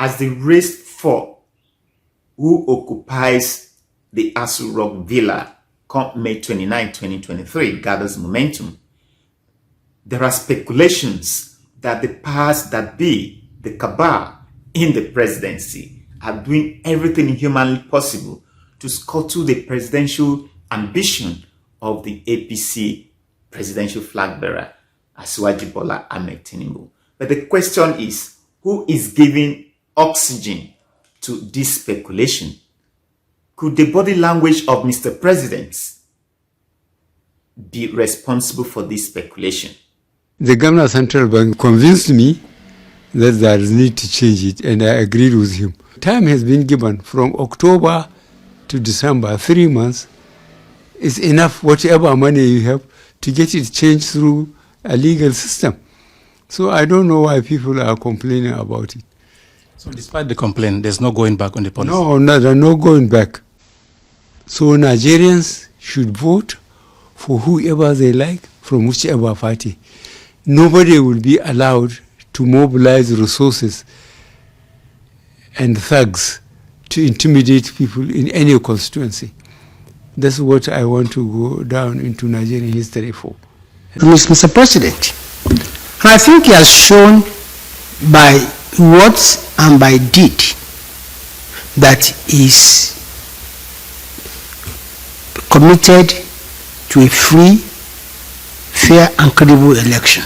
as the race for who occupies the Asu Rock Villa come May 29, 2023 gathers momentum, there are speculations that the powers that be, the cabal in the presidency, are doing everything humanly possible to scuttle the presidential ambition of the APC presidential flag bearer, Asiwaju Bola Ahmed Tinubu. But the question is, who is giving oxygen to this speculation? Could the body language of Mr. President be responsible for this speculation? The Governor Central Bank convinced me that there is need to change it, and I agreed with him. Time has been given from October to December, 3 months is enough, whatever money you have, to get it changed through a legal system. So I don't know why people are complaining about it. So despite the complaint, there's no going back on the policy? No, there's no going back. So Nigerians should vote for whoever they like from whichever party. Nobody will be allowed to mobilize resources and thugs to intimidate people in any constituency. That's what I want to go down into Nigerian history for. Mr. President, I think he has shown by words and by deed that he is committed to a free, fair and credible election.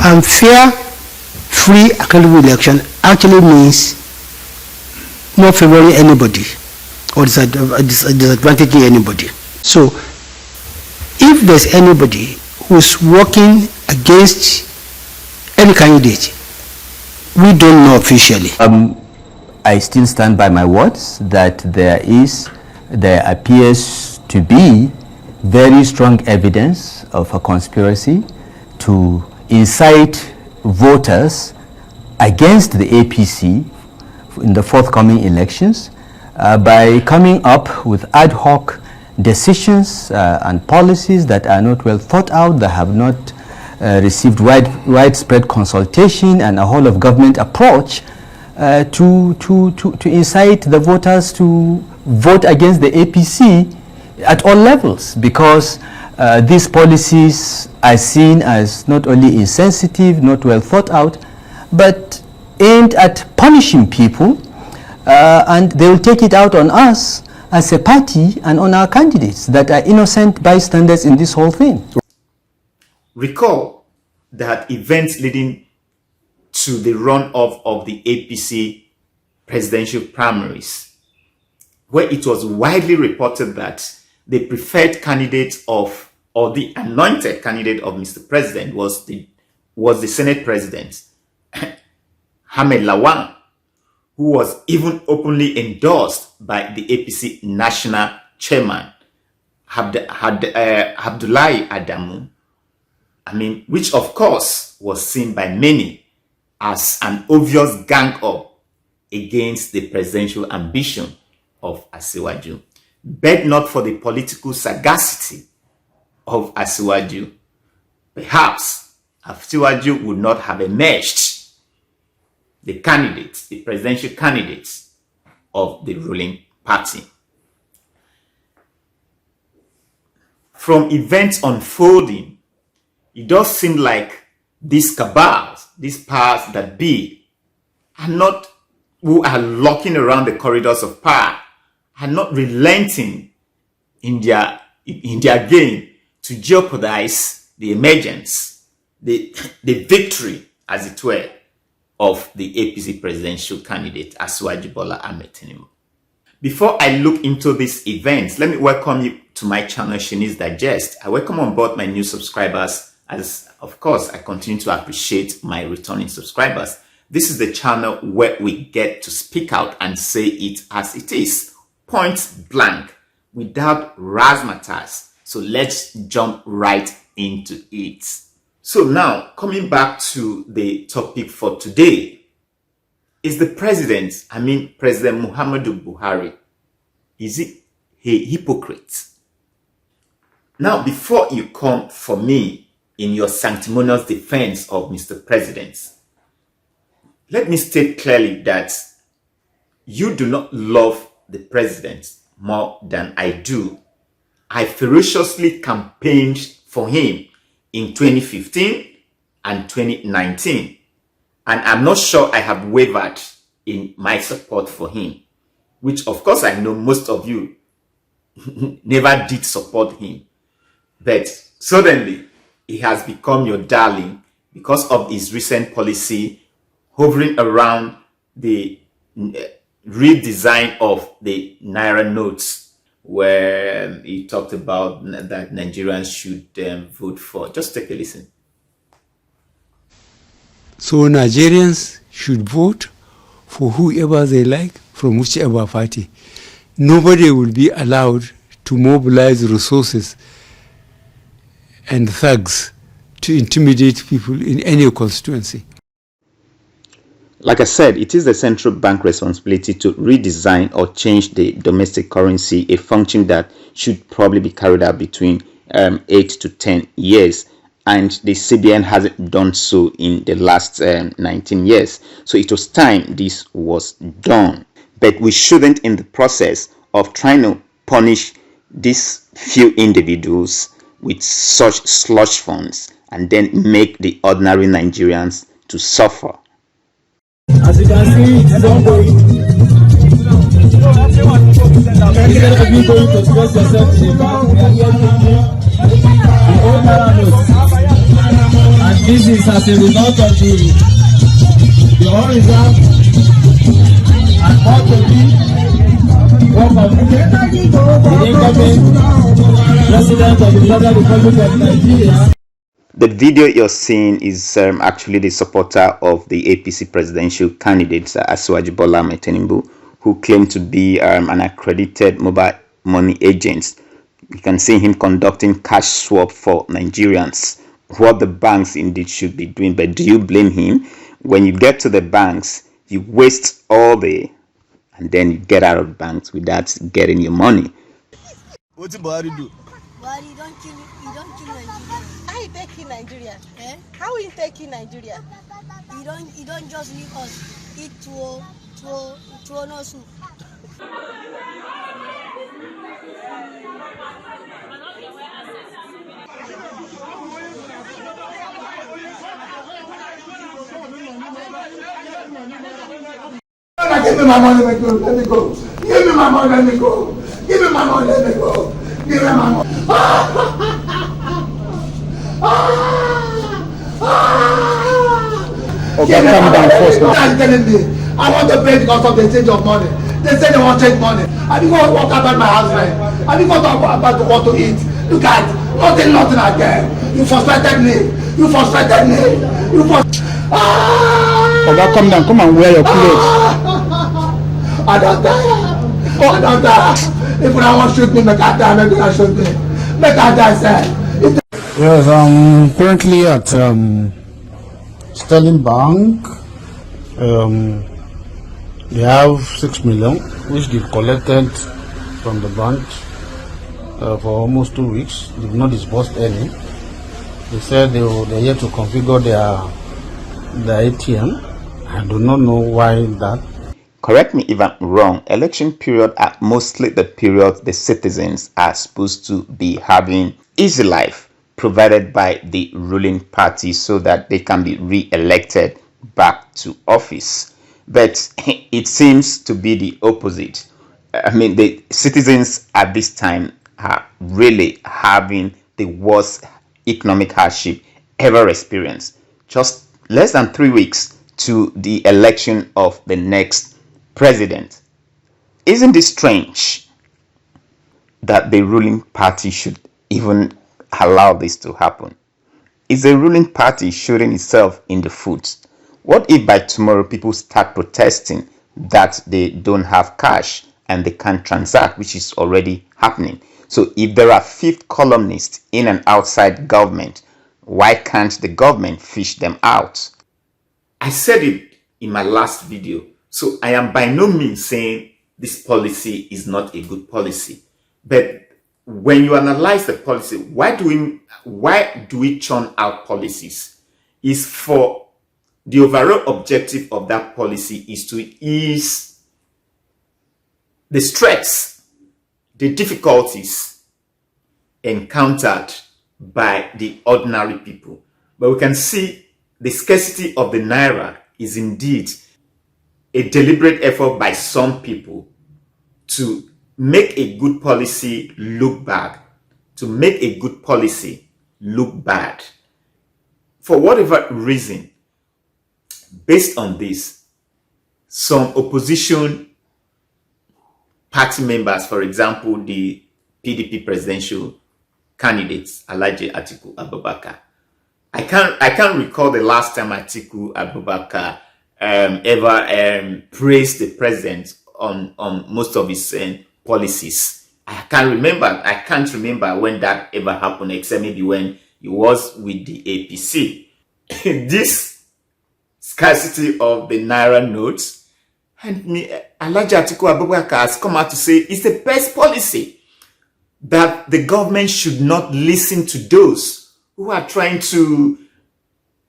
And fair, free and credible election actually means not favoring anybody or disadvantaging anybody. So if there's anybody who's working against any candidate, we don't know officially. I still stand by my words that there appears to be very strong evidence of a conspiracy to incite voters against the APC in the forthcoming elections by coming up with ad hoc decisions and policies that are not well thought out, that have not received widespread consultation and a whole of government approach to incite the voters to vote against the APC at all levels, because these policies are seen as not only insensitive, not well thought out, but aimed at punishing people, and they will take it out on us as a party and on our candidates that are innocent bystanders in this whole thing. Recall that events leading to the runoff of the APC presidential primaries, where it was widely reported that the preferred candidate of, or the anointed candidate of Mr. President was the Senate President, Ahmed Lawan, who was even openly endorsed by the APC National Chairman, Abdullahi Adamu, which of course was seen by many as an obvious gang up against the presidential ambition of Asiwaju. Bet not for the political sagacity of Asiwaju, perhaps Asiwaju would not have emerged the presidential candidates of the ruling party. From events unfolding, it does seem like these cabals, these powers that be, who are lurking around the corridors of power, are not relenting in their game to jeopardize the emergence, the victory, as it were, of the APC presidential candidate, Asiwaju Bola Ahmed Tinubu. Before I look into these events, let me welcome you to my channel, Shini's Digest. I welcome on board my new subscribers, as of course I continue to appreciate my returning subscribers. This is the channel where we get to speak out and say it as it is, point blank, without razzmatazz. So let's jump right into it. So now, coming back to the topic for today, is the President Muhammadu Buhari, is he a hypocrite? Now, before you come for me in your sanctimonious defense of Mr. President, let me state clearly that you do not love the president more than I do. I ferociously campaigned for him in 2015 and 2019. And I'm not sure I have wavered in my support for him, which of course I know most of you never did support him. But suddenly he has become your darling because of his recent policy hovering around the redesign of the Naira notes, where he talked about that Nigerians should vote for. Just take a listen. So Nigerians should vote for whoever they like from whichever party. Nobody will be allowed to mobilize resources and thugs to intimidate people in any constituency. Like I said, it is the central bank responsibility to redesign or change the domestic currency, a function that should probably be carried out between 8 to 10 years. And the CBN hasn't done so in the last 19 years. So it was time this was done. But we shouldn't, in the process of trying to punish these few individuals with such slush funds and then make the ordinary Nigerians to suffer. As you can see, it's ongoing. Instead of you going to express yourself to the back, we are here taking the old Naira notes. And this is as a result of the unreserved and more to be work of the incoming President of the Federal Republic of Nigeria. The video you're seeing is actually the supporter of the APC Presidential Candidate, Asiwaju Bola Ahmed Tinubu, who claimed to be an accredited mobile money agent. You can see him conducting cash swap for Nigerians, what the banks indeed should be doing. But do you blame him? When you get to the banks, you waste all the, and then you get out of banks without getting your money. What did Buhari do? Buhari, you don't kill Nigeria. How you take in Nigeria? Eh? How you take in Nigeria? You don't just leave us eat tuwo no soup. Give me my money, let me go. Give me my money, let me go. Give me my money, let me go. Give me my money. Okay, calm down first now. That's telling me I want to pay because of the change of money. They say they want change money. I think I walk about my house rent. I think I talk about what to eat. Look at nothing again. You frustrated me. You frustrated me. You frustrated. Okay, calm down. Come and wear your clothes. I don't die. I don't die. If I want to shoot me, make I die. Make I shoot me. Make I die, sir. Yes, I'm currently at Sterling Bank. They have 6 million, which they've collected from the branch for almost 2 weeks. They've not disbursed any. They said they're yet to configure their ATM. I do not know why that. Correct me if I'm wrong, election period are mostly the period the citizens are supposed to be having easy life provided by the ruling party so that they can be re-elected back to office. But it seems to be the opposite. I mean, the citizens at this time are really having the worst economic hardship ever experienced. Just less than 3 weeks to the election of the next president. Isn't it strange that the ruling party should even allow this to happen? Is the ruling party shooting itself in the foot? What if by tomorrow people start protesting that they don't have cash and they can't transact, which is already happening? So if there are fifth columnists in and outside government, why can't the government fish them out? I said it in my last video. So I am by no means saying this policy is not a good policy. But when you analyze the policy, why do we churn out policies? Is for the overall objective of that policy is to ease the stress, the difficulties encountered by the ordinary people. But we can see the scarcity of the Naira is indeed a deliberate effort by some people to make a good policy look bad, to make a good policy look bad. For whatever reason, based on this, some opposition party members, for example, the PDP Presidential Candidate, Alhaji Atiku Abubakar, I can't recall the last time Atiku Abubakar ever praised the president on most of his policies. I can't remember when that ever happened, except maybe when he was with the APC. This scarcity of the Naira notes, and Alhaji Atiku Abubakar has come out to say it's the best policy, that the government should not listen to those who are trying to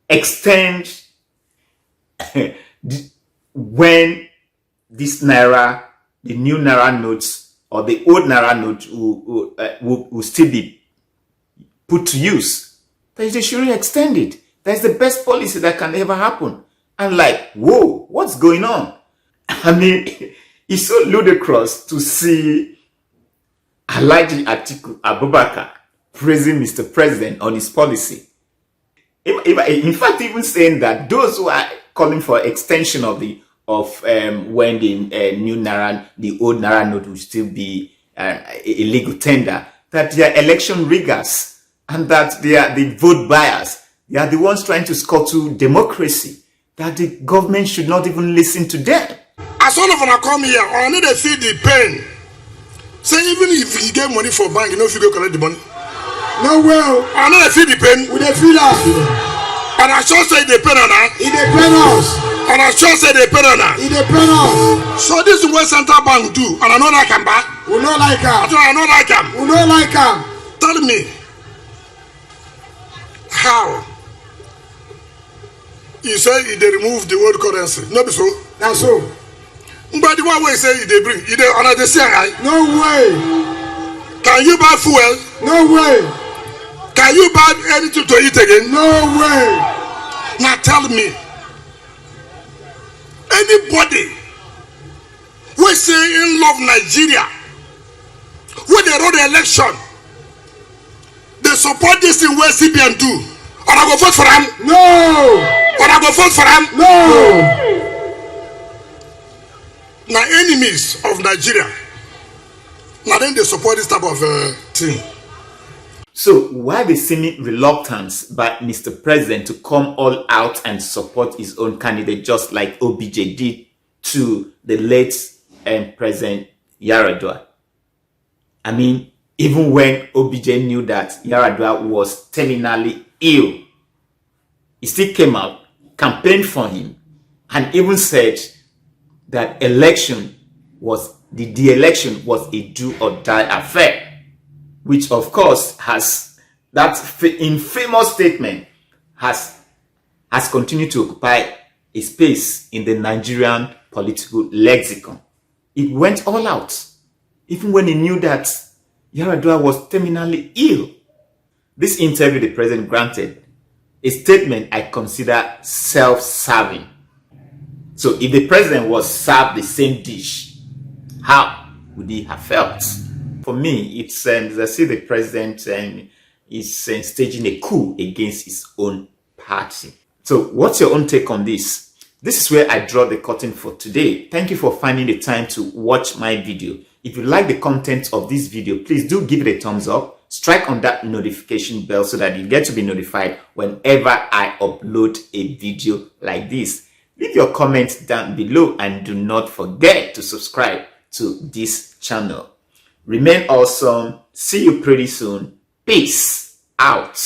extend when this Naira, the new Naira notes or the old Naira note will still be put to use. That they shouldn't extend it. That's the best policy that can ever happen. I'm like, whoa, what's going on? I mean, it's so ludicrous to see Alhaji Atiku Abubakar praising Mr. President on his policy. In fact, even saying that those who are calling for extension of when the new Naira, the old Naira note will still be a legal tender, that they are election riggers and that they are the vote buyers. They are the ones trying to scuttle democracy, that the government should not even listen to them. As all of them come here, I need to feel the pain. Say even if you get money for bank, you know if you go collect the money. No well. I need to feel the pain. We dey feel am. And I sure say they pain on that. It dey pain us. And I sure say they pain on that. It dey pain us. So this is what Central Bank do, and I know like am back. We no like am. I know like am. We no like am. Tell me how you say they remove the old currency? No be so. That's so. But the one way say they bring, they honor the same, right? No way. Can you buy fuel? No way. Can you buy anything to eat again? No way. Now tell me, anybody who say in love Nigeria, when they run the election, they support this thing where CBN do, or I go vote for them? No. Or I go vote for them? No. Now enemies of Nigeria, now then they support this type of thing. So why the seeming reluctance by Mr. President to come all out and support his own candidate, just like OBJ did to the late President Yaradua? I mean, even when OBJ knew that Yaradua was terminally ill, he still came out, campaigned for him, and even said that the election was a do or die affair, which of course has that infamous statement has continued to occupy a space in the Nigerian political lexicon. It went all out, even when he knew that Yaradua was terminally ill. This interview the president granted, a statement I consider self-serving. So if the president was served the same dish, how would he have felt? For me, it's as I see the president is staging a coup against his own party. So what's your own take on this? This is where I draw the curtain for today. Thank you for finding the time to watch my video. If you like the content of this video, please do give it a thumbs up. Strike on that notification bell so that you get to be notified whenever I upload a video like this. Leave your comments down below and do not forget to subscribe to this channel. Remain awesome. See you pretty soon. Peace out.